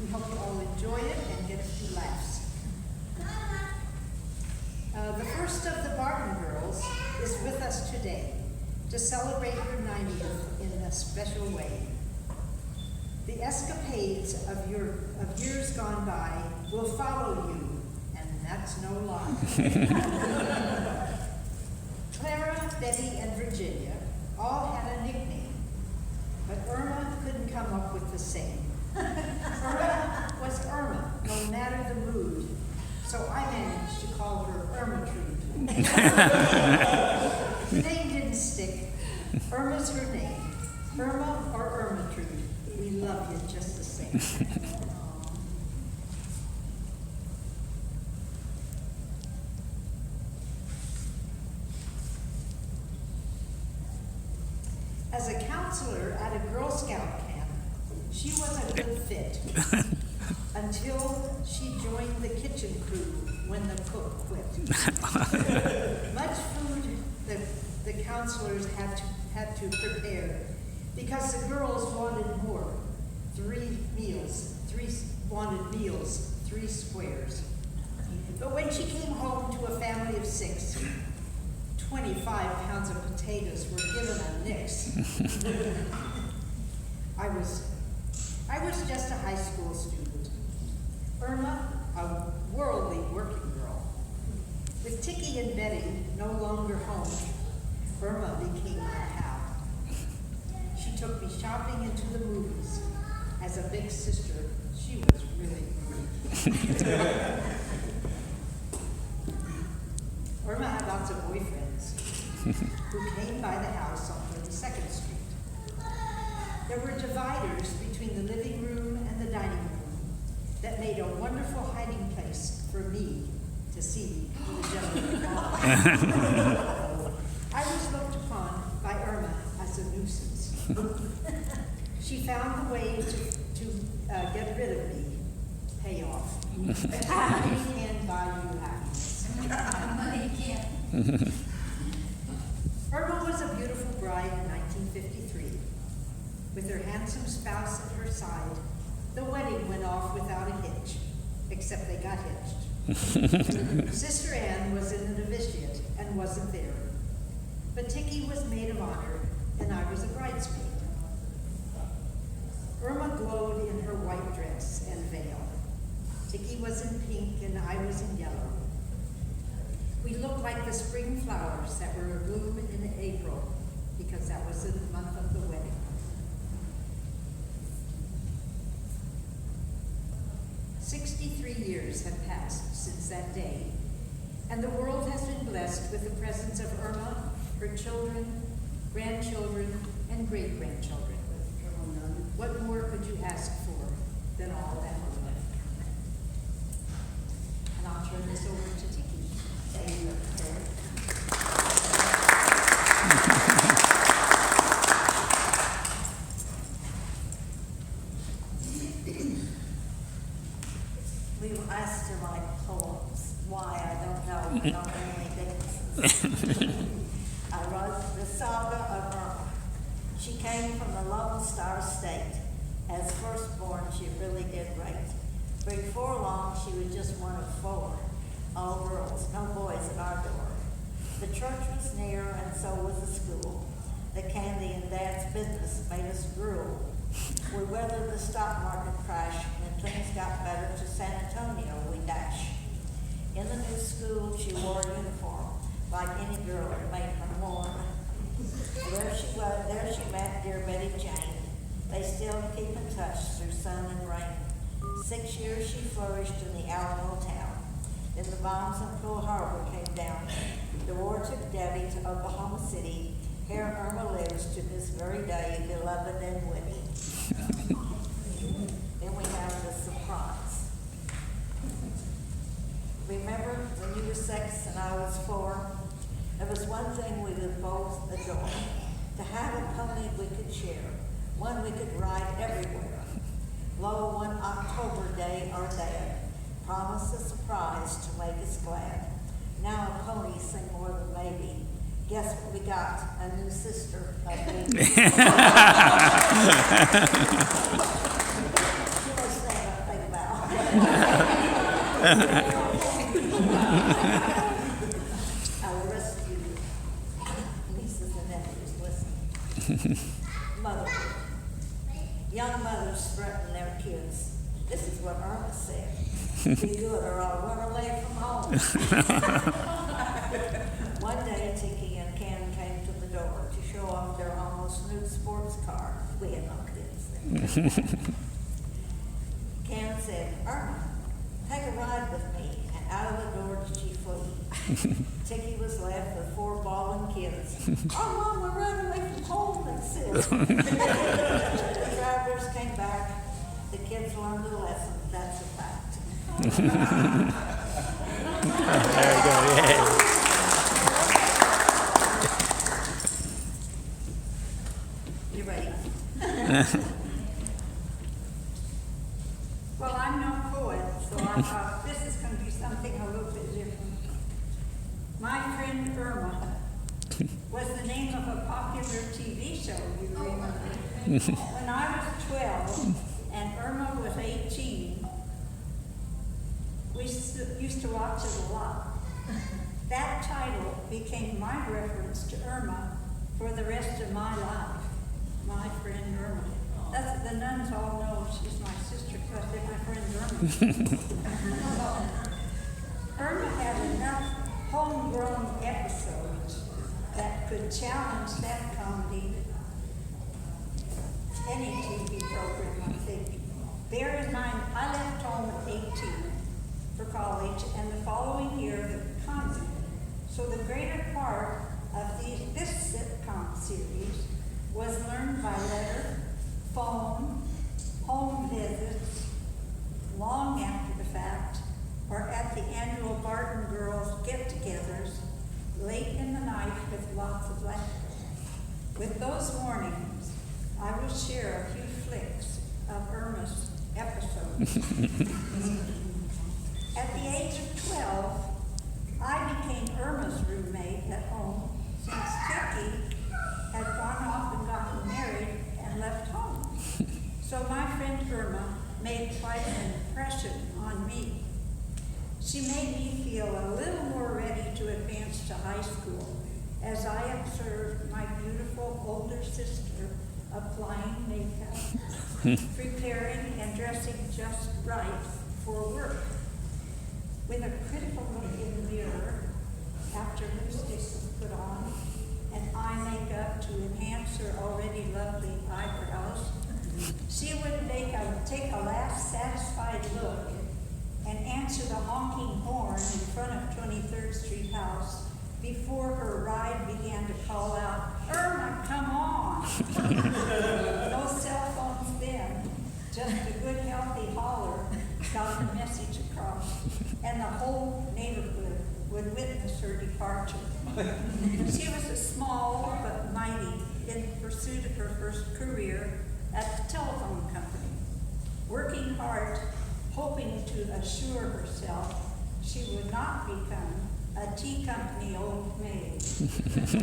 We hope you all enjoy it and get a few laughs. The first of the Barton girls is with us today to celebrate her 90th in a special way. The escapades of years gone by will follow you, and that's no lie. Clara, Betty, and Virginia all had a nickname, but Erma couldn't come up with the same. Erma was Erma, no matter the mood, so I managed to call her Ermatrude. The name didn't stick. Irma's her name. Erma or Ermatrude, we love you just the same. As a counselor at a Girl Scout camp, she was a good fit until she joined the kitchen crew when the cook quit. Much food the counselors had to prepare because the girls wanted more. 3 squares. But when she came home to a family of 6, 25 pounds of potatoes were given a nix. I was just a high school student. Erma, a worldly working girl. With Ticky and Betty no longer home, Erma became my pal. She took me shopping and to the movies. As a big sister, she was really great. Erma had lots of boyfriends who came by the house on 32nd Street. There were dividers between the living room and the dining room that made a wonderful hiding place for me to see who the gentleman was. I was looked upon by Erma as a nuisance. She found the way to get rid of me. Payoff. Money can buy you happiness. Money can't. Erma was a beautiful bride in 1953. With her handsome spouse at her side, the wedding went off without a hitch, except they got hitched. Sister Ann was in the novitiate and wasn't there, but Ticky was maid of honor, and I was a bridesmaid. Erma glowed in her white dress and veil. Ticky was in pink and I was in yellow. We looked like the spring flowers that were bloom in April, because that was the month of the wedding. "63 years have passed since that day, and the world has been blessed with the presence of Erma, her children, grandchildren, and great-grandchildren. What more could you ask for than all that? And I'll turn this over to Ticky. Thank you. We were asked to write poems. Why, I don't know. I don't really think. I wrote the saga of Erma. She came from the Lone Star State. As firstborn, she really did great. Before long, she was just one of 4. All girls, no boys at our door. The church was near, and so was the school. The candy and Dad's business made us drool. We weathered the stock market crash. When things got better, to San Antonio we dash. In the new school, she wore a uniform, like any girl that made her warm. There she met dear Betty Jane. They still keep in touch through sun and rain. 6 years she flourished in the Alamo town. Then the bombs in Pearl Harbor came down. The war took Debbie to Oklahoma City. Here Erma lives to this very day, beloved and witty. Then we have the surprise. Remember when you were 6 and I was 4? There was one thing we would both adore. To have a pony we could share, one we could ride everywhere. Lo, one October day our dad promised a surprise to make us glad. Now a pony sing more than maybe. Guess what we got? A new sister, a baby. She was saying, Our rescue nieces and nephews listening. Mother. Young mothers threaten their kids. This is what Erma said. Be good or I'll run away from home. One day, Tiki and Ken came to the door to show off their almost new sports car. We had no kids then. Ken said, Erma, take a ride with me. And out of the door she flew. Tiki was left with 4 bawling kids. Oh, Mom, we're running away from home, they said. The drivers came back. The kids learned a lesson. That's a fact. There we go. Yeah. You ready? Well, I'm no poet, so I thought this is going to be something a little bit different. My friend Erma was the name of a popular TV show, you remember. When I was 12 and Erma was 18, we used to watch it a lot. That title became my reference to Erma for the rest of my life. My friend Erma. That's, the nuns all know she's my sister because they're my friend Erma. Erma had enough homegrown episodes that could challenge that comedy, any TV program, I think. Bear in mind, I left home at 18 for college, and the following year the economy. So the greater part of this sitcom series was learned by letter, phone, home visits, long after the fact, or at the annual Barton Girls get-togethers, late in the night with lots of laughter. With those warnings, I will share a few flicks of Erma's episodes. At the age of 12, I became Erma's roommate at home since Tiki had gone off and gotten married and left home. So my friend Erma made quite an impression on me. She made me feel a little more ready to advance to high school as I observed my beautiful older sister applying makeup, preparing and dressing just right for work. With a critical look in the mirror after lipstick was put on and eye makeup to enhance her already lovely eyebrows, she would take a last satisfied look and answer the honking horn in front of 23rd Street House before her ride began to call out, Erma, come on! No cell phones then, just a good healthy holler got the message across, and the whole neighborhood would witness her departure. She was a small but mighty in pursuit of her first career at the telephone company, working hard, hoping to assure herself she would not become a tea company old maid, as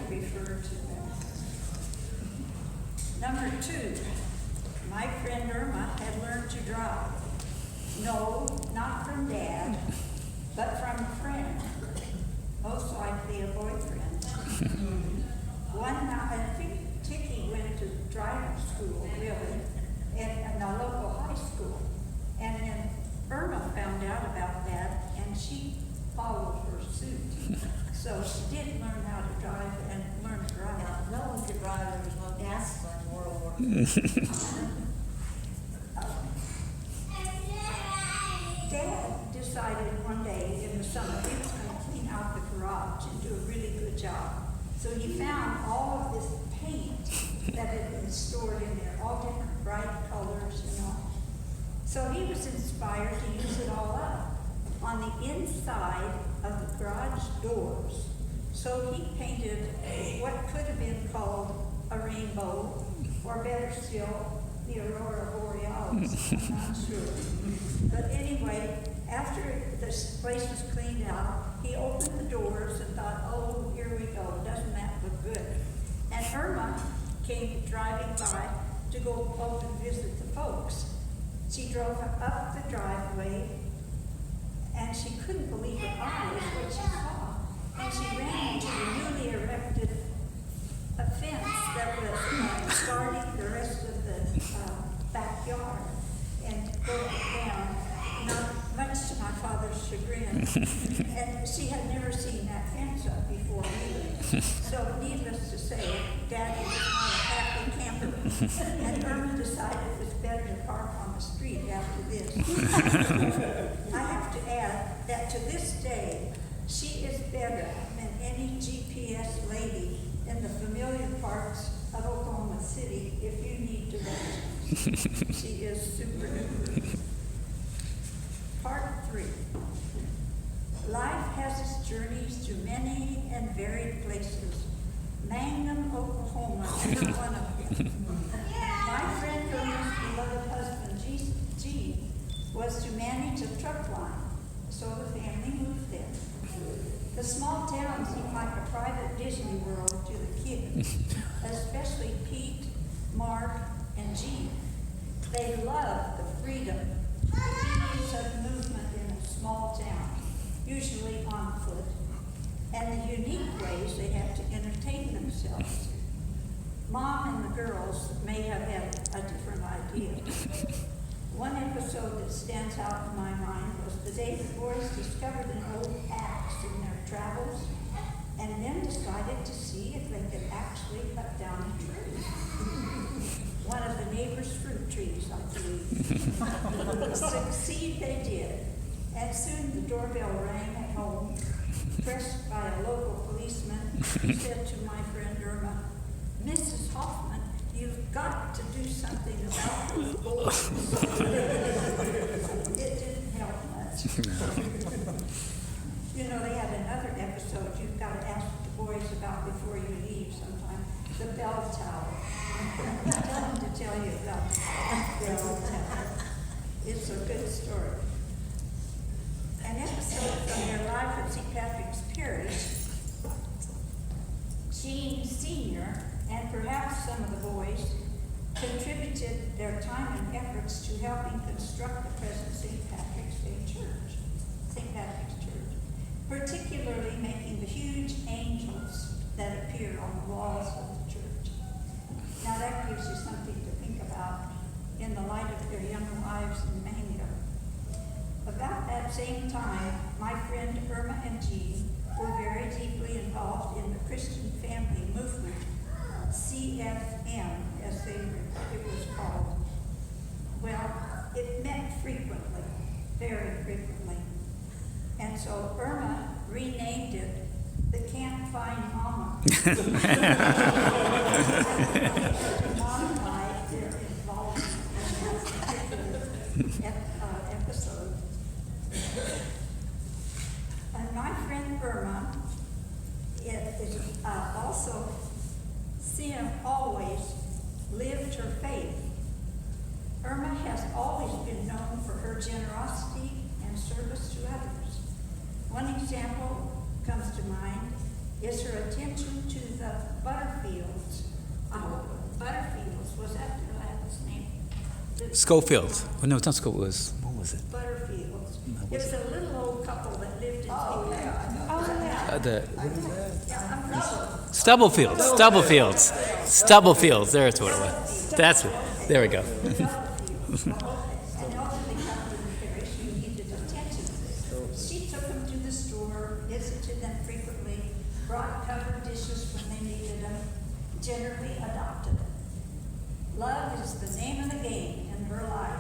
we refer to them. Number 2, my friend Erma had learned to drive. No, not from Dad, but from a friend, most likely a boyfriend. One night, I think Tiki went to driving school, really, in a local high school. And then Erma found out about that, and she followed her suit. So she did learn how to drive and learn to drive. Now, no one could drive, there was no gas in World War II. Dad decided one day in the summer he was going to clean out the garage and do a really good job. So he found all of this paint that had been stored in there, all different bright colors, you know. So he was inspired to use it all up on the inside of the garage doors. So he painted what could have been called a rainbow, or better still, the aurora borealis. I'm not sure. But anyway, after this place was cleaned out, he opened the doors and thought, oh, here we go, doesn't that look good? And Erma came driving by to go up and visit the folks. She drove up the driveway, and she couldn't believe her eyes what she saw. And she ran into the newly erected fence that was guarding the rest of the backyard. And broke down, not much to my father's chagrin. And she had never seen that fence up before either. So needless to say, Daddy was not a happy camper. And Erma decided it was better to park on the street after this. I have to add that to this day, she is better than any GPS lady in the familiar parts of Oklahoma City if you need directions. She is super duper. Part 3. Life has its journeys to many and varied places. Mangum, Oklahoma is one of them. My friend Erma's beloved husband, Gene, was to manage a truck line, so the family moved there. The small town seemed like a private Disney World to the kids, especially Pete, Mark, and Gene. They loved the freedom, the ease of movement in a small town, usually on foot, and the unique ways they had to entertain themselves. Mom and the girls may have had a different idea. One episode that stands out in my mind was the day the boys discovered an old axe in their travels and then decided to see if they could actually cut down a tree. One of the neighbor's fruit trees, I believe. Succeed they did, and soon the doorbell rang at home. Pressed by a local policeman, he said to my friend Erma, "Mrs. Hoffman, you've got to do something about those boys." It didn't help much. You know, they had another episode you've got to ask the boys about before you leave sometime. The bell tower. Tell them to tell you about the bell tower. It's a good story. An episode from their life at St. Patrick's Parish, Gene Sr. and perhaps some of the boys contributed their time and efforts to helping construct the present St. Patrick's Church, particularly making the huge angels that appear on the walls of the church. Now that gives you something to think about in the light of their young lives in Mangum. About that same time, my friend Erma and Gene were very deeply involved in the Christian Family Movement, CFM, as it was called. Well, it met frequently, very frequently. And so Erma renamed it the Can't Find Mama. To modify their involvement in that particular episode. And my friend Erma is also always lived her faith. Erma has always been known for her generosity and service to others. One example comes to mind is her attention to the Butterfields. Butterfields, was that their last name? Schofield. Oh, no, it's not Schofield. What was it? Butterfields. It was a little old couple that lived in Stubblefields. There's what it was. That's what. There we go. An elderly couple in the parish who needed attention. She took them to the store, visited them frequently, brought covered dishes when they needed them, generally adopted them. Love is the name of the game in her life,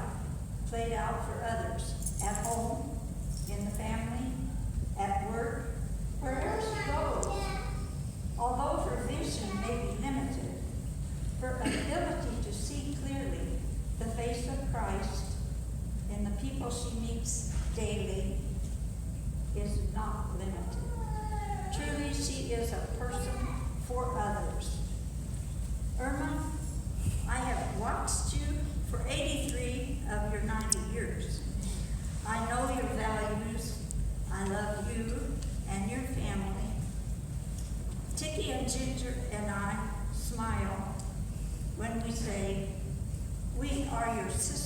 played out for others, at home, in the family, at work, wherever she goes. Although her vision may be limited, her ability to see clearly the face of Christ in the people she meets daily is not limited. Truly, she is a person for others. Erma, I have watched you for 83 of your 90 years. I know your values. I love you and your family. Tiki and Ginger and I smile when we say, we are your sisters.